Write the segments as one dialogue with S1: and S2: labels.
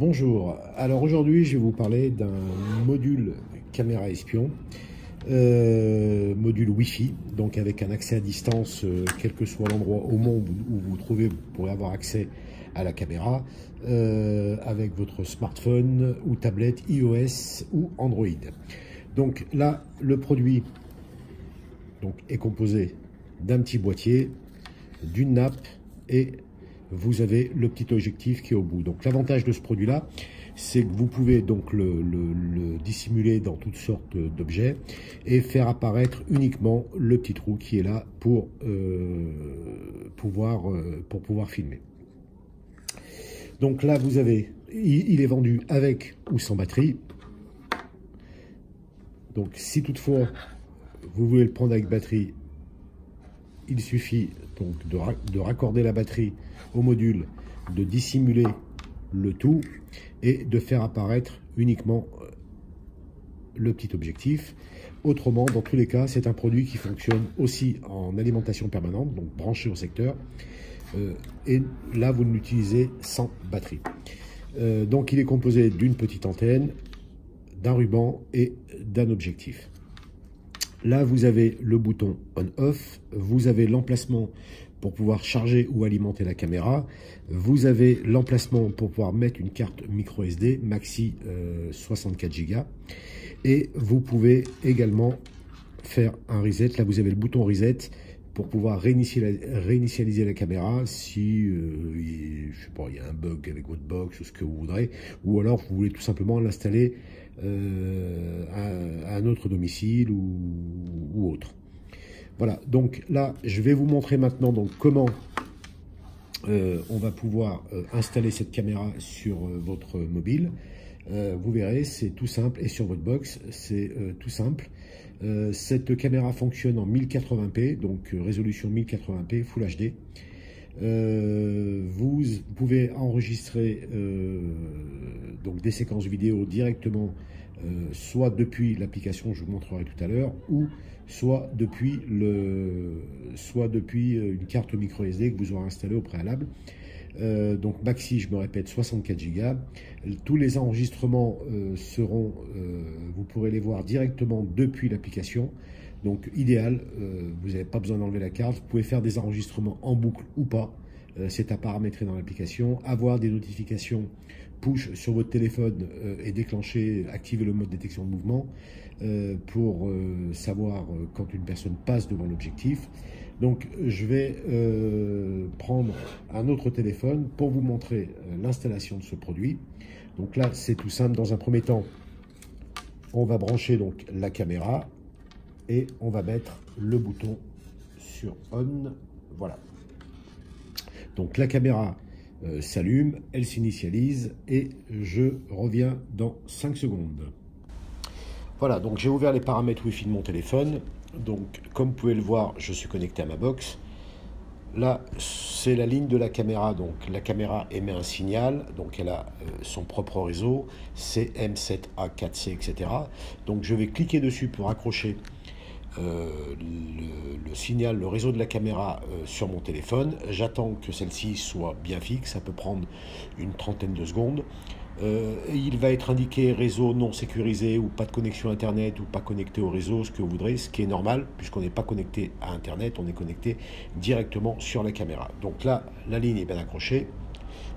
S1: Bonjour, alors aujourd'hui je vais vous parler d'un module caméra espion, module Wi-Fi, donc avec un accès à distance, quel que soit l'endroit au monde où vous vous trouvez, vous pourrez avoir accès à la caméra avec votre smartphone ou tablette iOS ou Android. Donc là, le produit est composé d'un petit boîtier, d'une nappe et vous avez le petit objectif qui est au bout. Donc l'avantage de ce produit-là, c'est que vous pouvez donc le dissimuler dans toutes sortes d'objets et faire apparaître uniquement le petit trou qui est là pour pouvoir filmer. Donc là, vous avez, il est vendu avec ou sans batterie. Donc si toutefois vous voulez le prendre avec batterie, il suffit donc de raccorder la batterie au module, de dissimuler le tout et de faire apparaître uniquement le petit objectif. Autrement, dans tous les cas, c'est un produit qui fonctionne aussi en alimentation permanente, donc branché au secteur. Et là, vous l'utilisez sans batterie. Donc, il est composé d'une petite antenne, d'un ruban et d'un objectif. Là, vous avez le bouton on-off, vous avez l'emplacement pour pouvoir charger ou alimenter la caméra, vous avez l'emplacement pour pouvoir mettre une carte micro SD maxi 64 Go et vous pouvez également faire un reset. Là, vous avez le bouton reset pour pouvoir réinitialiser la caméra si je sais pas, il y a un bug avec votre box ou ce que vous voudrez, ou alors vous voulez tout simplement l'installer à un autre domicile ou autre. Voilà, donc là, je vais vous montrer maintenant donc comment on va pouvoir installer cette caméra sur votre mobile. Vous verrez, c'est tout simple, et sur votre box, c'est tout simple. Cette caméra fonctionne en 1080p, donc résolution 1080p, Full HD. Vous pouvez enregistrer donc des séquences vidéo directement, soit depuis l'application, je vous montrerai tout à l'heure, ou soit depuis une carte micro SD que vous aurez installée au préalable. Donc maxi, je me répète, 64 Go. Tous les enregistrements vous pourrez les voir directement depuis l'application. Donc idéal, vous n'avez pas besoin d'enlever la carte, vous pouvez faire des enregistrements en boucle ou pas, c'est à paramétrer dans l'application, avoir des notifications push sur votre téléphone et déclencher, activer le mode détection de mouvement pour savoir quand une personne passe devant l'objectif. Donc je vais prendre un autre téléphone pour vous montrer l'installation de ce produit. Donc là c'est tout simple, dans un premier temps on va brancher donc la caméra et on va mettre le bouton sur on, voilà. Donc la caméra s'allume, elle s'initialise et je reviens dans 5 secondes. Voilà, donc j'ai ouvert les paramètres Wi-Fi de mon téléphone. Donc comme vous pouvez le voir, je suis connecté à ma box. Là, c'est la ligne de la caméra. Donc la caméra émet un signal, donc elle a son propre réseau, CM7A4C, etc. Donc je vais cliquer dessus pour accrocher le signal, le réseau de la caméra sur mon téléphone. J'attends que celle-ci soit bien fixe, ça peut prendre une trentaine de secondes. Il va être indiqué réseau non sécurisé ou pas de connexion internet ou pas connecté au réseau, ce que vous voudrez, ce qui est normal puisqu'on n'est pas connecté à internet, on est connecté directement sur la caméra. Donc là, la ligne est bien accrochée.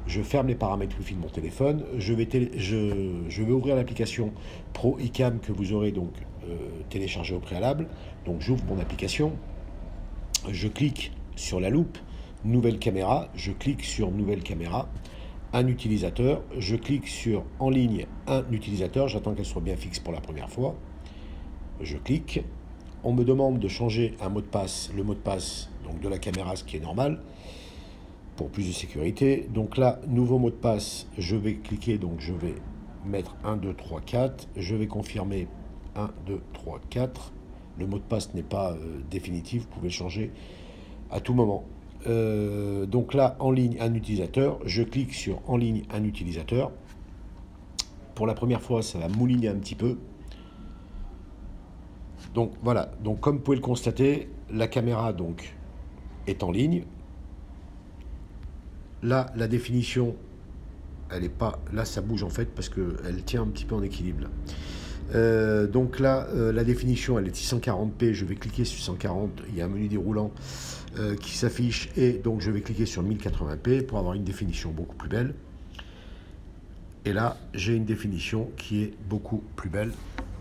S1: Je ferme les paramètres Wi-Fi de mon téléphone. Je vais ouvrir l'application Pro iCam que vous aurez donc téléchargée au préalable. Donc j'ouvre mon application. Je clique sur la loupe, nouvelle caméra. Je clique sur nouvelle caméra, un utilisateur. Je clique sur en ligne un utilisateur. J'attends qu'elle soit bien fixe pour la première fois. Je clique. On me demande de changer un mot de passe, le mot de passe donc de la caméra, ce qui est normal, pour plus de sécurité. Donc là, nouveau mot de passe, je vais cliquer, donc je vais mettre 1, 2, 3, 4. Je vais confirmer 1, 2, 3, 4. Le mot de passe n'est pas définitif, vous pouvez le changer à tout moment. Donc là, en ligne, un utilisateur. Je clique sur en ligne, un utilisateur. Pour la première fois, ça va mouliner un petit peu. Donc voilà, donc comme vous pouvez le constater, la caméra donc est en ligne. Là, la définition elle est pas, là ça bouge en fait parce qu'elle tient un petit peu en équilibre. Donc là, la définition elle est 640p, je vais cliquer sur 140, il y a un menu déroulant qui s'affiche et donc je vais cliquer sur 1080p pour avoir une définition beaucoup plus belle. Et là, j'ai une définition qui est beaucoup plus belle.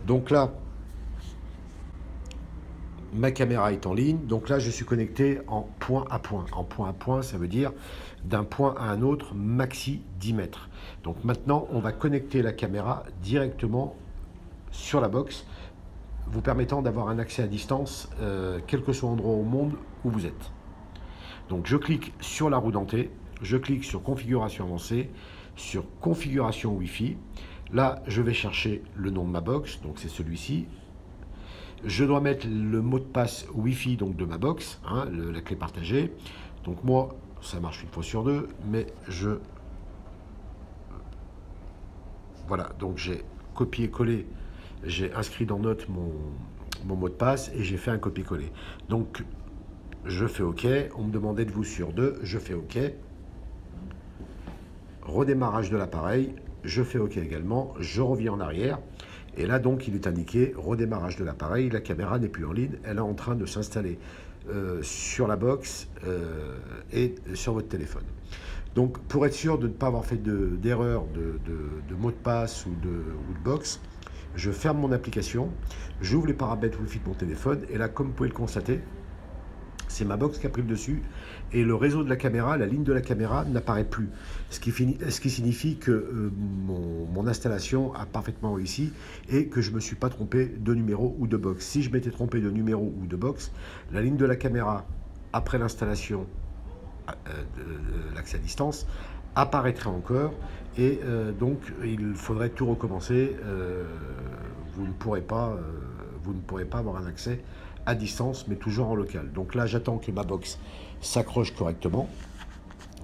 S1: Donc là, ma caméra est en ligne. Donc là, je suis connecté en point à point. En point à point, ça veut dire d'un point à un autre, maxi 10 mètres. Donc maintenant, on va connecter la caméra directement sur la box, vous permettant d'avoir un accès à distance, quel que soit l'endroit au monde où vous êtes. Donc je clique sur la roue dentée, je clique sur configuration avancée, sur configuration Wi-Fi. Là, je vais chercher le nom de ma box, donc c'est celui-ci. Je dois mettre le mot de passe Wi-Fi donc de ma box, hein, la clé partagée. Donc moi, ça marche une fois sur deux, mais voilà, donc j'ai copié-collé, j'ai inscrit dans Notes mon mot de passe et j'ai fait un copier-coller. Donc je fais OK, on me demandait de vous sur deux, je fais OK. Redémarrage de l'appareil, je fais OK également, je reviens en arrière. Et là donc il est indiqué redémarrage de l'appareil, la caméra n'est plus en ligne, elle est en train de s'installer sur la box et sur votre téléphone. Donc pour être sûr de ne pas avoir fait d'erreur de mot de passe ou de box, je ferme mon application, j'ouvre les paramètres Wi-Fi de mon téléphone et là comme vous pouvez le constater, c'est ma box qui a pris le dessus et le réseau de la caméra, la ligne de la caméra n'apparaît plus. Ce qui signifie que mon installation a parfaitement réussi et que je ne me suis pas trompé de numéro ou de box. Si je m'étais trompé de numéro ou de box, la ligne de la caméra après l'installation de l'accès à distance apparaîtrait encore et donc il faudrait tout recommencer. Vous ne pourrez pas avoir un accès à distance, mais toujours en local. Donc là, j'attends que ma box s'accroche correctement.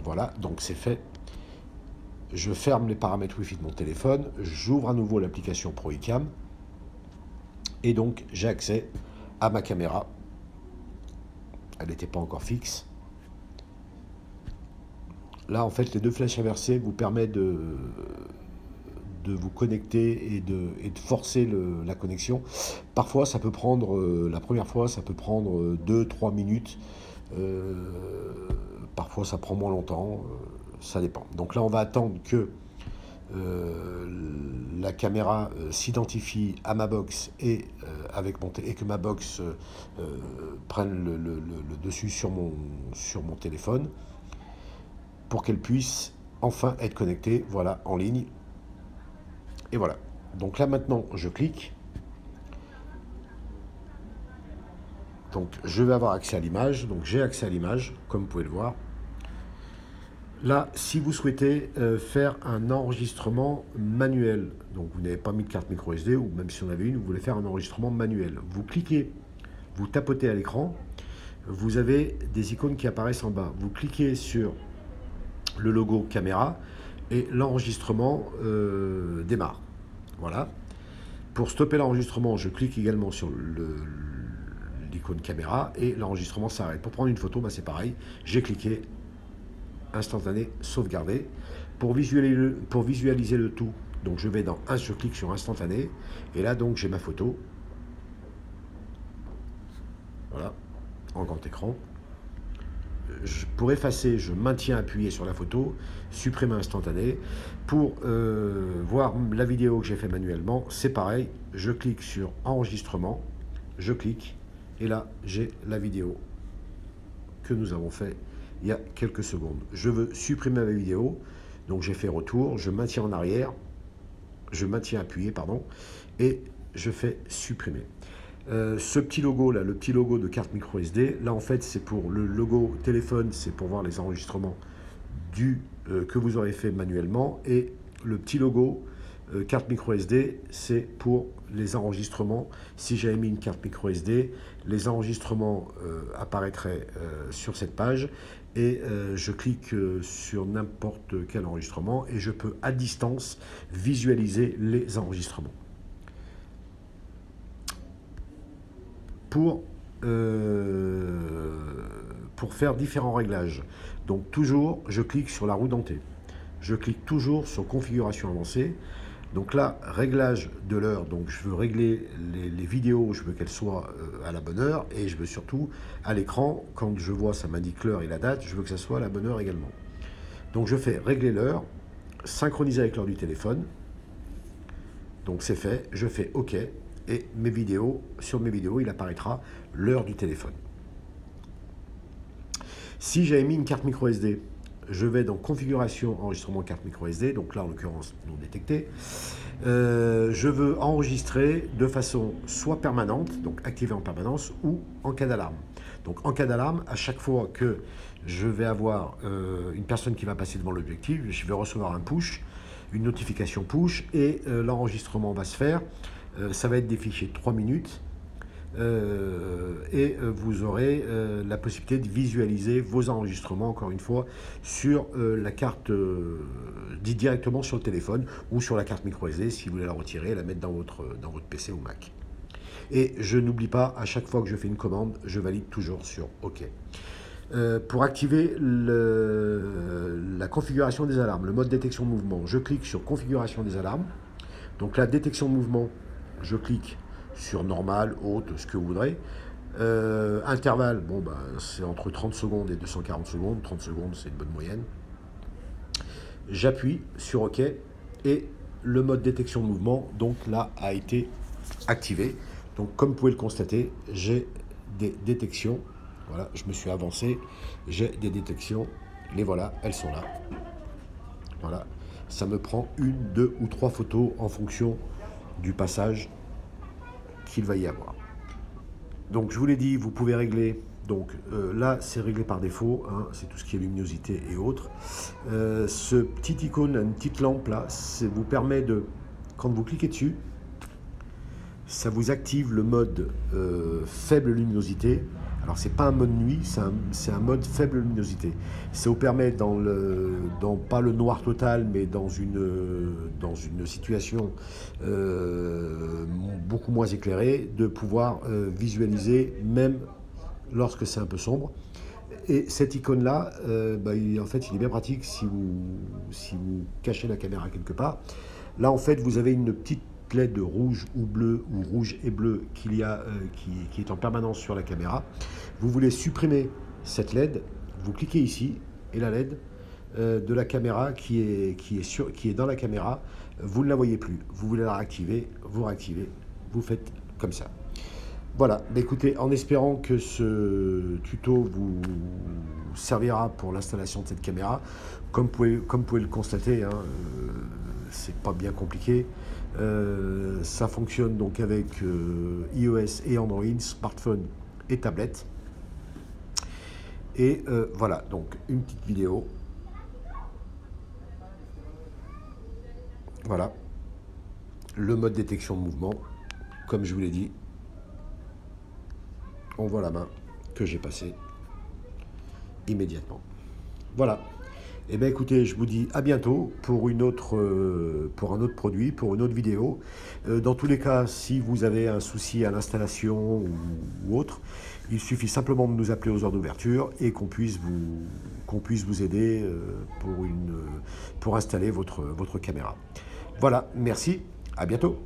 S1: Voilà, donc c'est fait. Je ferme les paramètres Wi-Fi de mon téléphone, j'ouvre à nouveau l'application ProEcam, et donc j'ai accès à ma caméra. Elle n'était pas encore fixe. Là, en fait, les deux flèches inversées vous permettent de vous connecter et de forcer la connexion. Parfois, ça peut prendre, la première fois, ça peut prendre 2-3 minutes. Parfois, ça prend moins longtemps. Ça dépend. Donc là, on va attendre que la caméra s'identifie à ma box et que ma box prenne le dessus sur mon téléphone pour qu'elle puisse enfin être connectée, voilà, en ligne. Et voilà. Donc là maintenant, je clique. Donc je vais avoir accès à l'image. Donc j'ai accès à l'image, comme vous pouvez le voir. Là, si vous souhaitez faire un enregistrement manuel, donc vous n'avez pas mis de carte micro SD, ou même si on avait une, vous voulez faire un enregistrement manuel. Vous cliquez, vous tapotez à l'écran, vous avez des icônes qui apparaissent en bas. Vous cliquez sur le logo caméra et l'enregistrement démarre. Voilà. Pour stopper l'enregistrement, je clique également sur l'icône caméra et l'enregistrement s'arrête. Pour prendre une photo, bah, c'est pareil. J'ai cliqué, instantané, sauvegarder. Pour visualiser le tout, donc je vais dans je clique sur instantané et là donc j'ai ma photo. Voilà, en grand écran. Pour effacer, je maintiens appuyé sur la photo, supprimer instantané. Pour voir la vidéo que j'ai fait manuellement, c'est pareil, je clique sur enregistrement, je clique, et là j'ai la vidéo que nous avons fait il y a quelques secondes. Je veux supprimer ma vidéo, donc j'ai fait retour, je maintiens en arrière, je maintiens appuyé, pardon, et je fais supprimer. Ce petit logo là, le petit logo de carte micro SD, là en fait c'est pour le logo téléphone, c'est pour voir les enregistrements que vous aurez fait manuellement, et le petit logo carte micro SD, c'est pour les enregistrements. Si j'avais mis une carte micro SD, les enregistrements apparaîtraient sur cette page et je clique sur n'importe quel enregistrement et je peux à distance visualiser les enregistrements. Pour faire différents réglages. Donc toujours, je clique sur la roue dentée. je clique toujours sur configuration avancée. Donc là, réglage de l'heure, donc je veux régler les vidéos, je veux qu'elles soient à la bonne heure, et je veux surtout, à l'écran, quand je vois, ça m'indique l'heure et la date, je veux que ça soit à la bonne heure également. Donc je fais régler l'heure, synchroniser avec l'heure du téléphone, donc c'est fait, je fais OK, et mes vidéos, sur mes vidéos, il apparaîtra l'heure du téléphone. Si j'avais mis une carte micro SD, je vais dans configuration enregistrement carte micro SD, donc là en l'occurrence non détecté. Je veux enregistrer de façon soit permanente, donc activée en permanence, ou en cas d'alarme. Donc en cas d'alarme, à chaque fois que je vais avoir une personne qui va passer devant l'objectif, je vais recevoir un push, une notification push, et l'enregistrement va se faire. Ça va être des fichiers de 3 minutes. Et vous aurez la possibilité de visualiser vos enregistrements, encore une fois, sur la carte, directement sur le téléphone ou sur la carte micro SD, si vous voulez la retirer et la mettre dans votre PC ou Mac. Et je n'oublie pas, à chaque fois que je fais une commande, je valide toujours sur OK. Pour activer la configuration des alarmes, le mode détection de mouvement, je clique sur configuration des alarmes. Donc la détection de mouvement, je clique sur normal, haute, ce que vous voudrez. Intervalle, bon, bah, c'est entre 30 secondes et 240 secondes. 30 secondes, c'est une bonne moyenne. J'appuie sur OK et le mode détection de mouvement, donc là, a été activé. Donc, comme vous pouvez le constater, j'ai des détections. Voilà, je me suis avancé. J'ai des détections. Les voilà, elles sont là. Voilà, ça me prend 1, 2 ou 3 photos en fonction du passage qu'il va y avoir. Donc je vous l'ai dit, vous pouvez régler, donc là c'est réglé par défaut, hein, c'est tout ce qui est luminosité et autres. Ce petit icône, une petite lampe là, vous permet de, quand vous cliquez dessus, ça vous active le mode faible luminosité. Alors c'est pas un mode nuit, c'est un mode faible luminosité. Ça vous permet dans pas le noir total, mais dans une situation beaucoup moins éclairée, de pouvoir visualiser même lorsque c'est un peu sombre. Et cette icône là, en fait il est bien pratique si vous cachez la caméra quelque part. Là en fait vous avez une petite LED rouge ou bleu ou rouge et bleu qui est en permanence sur la caméra. Vous voulez supprimer cette LED, vous cliquez ici et la LED de la caméra qui est dans la caméra, vous ne la voyez plus. Vous voulez la réactiver, vous réactivez, vous faites comme ça. Voilà, écoutez, en espérant que ce tuto vous servira pour l'installation de cette caméra, comme vous pouvez le constater, hein, c'est pas bien compliqué. Ça fonctionne donc avec iOS et Android, smartphone et tablette. Et voilà, donc une petite vidéo. Voilà, le mode détection de mouvement, comme je vous l'ai dit. On voit la main que j'ai passée immédiatement. Voilà. Eh bien écoutez, je vous dis à bientôt pour un autre produit, pour une autre vidéo. Dans tous les cas, si vous avez un souci à l'installation ou autre, il suffit simplement de nous appeler aux heures d'ouverture et qu'on puisse vous aider pour installer votre caméra. Voilà, merci, à bientôt.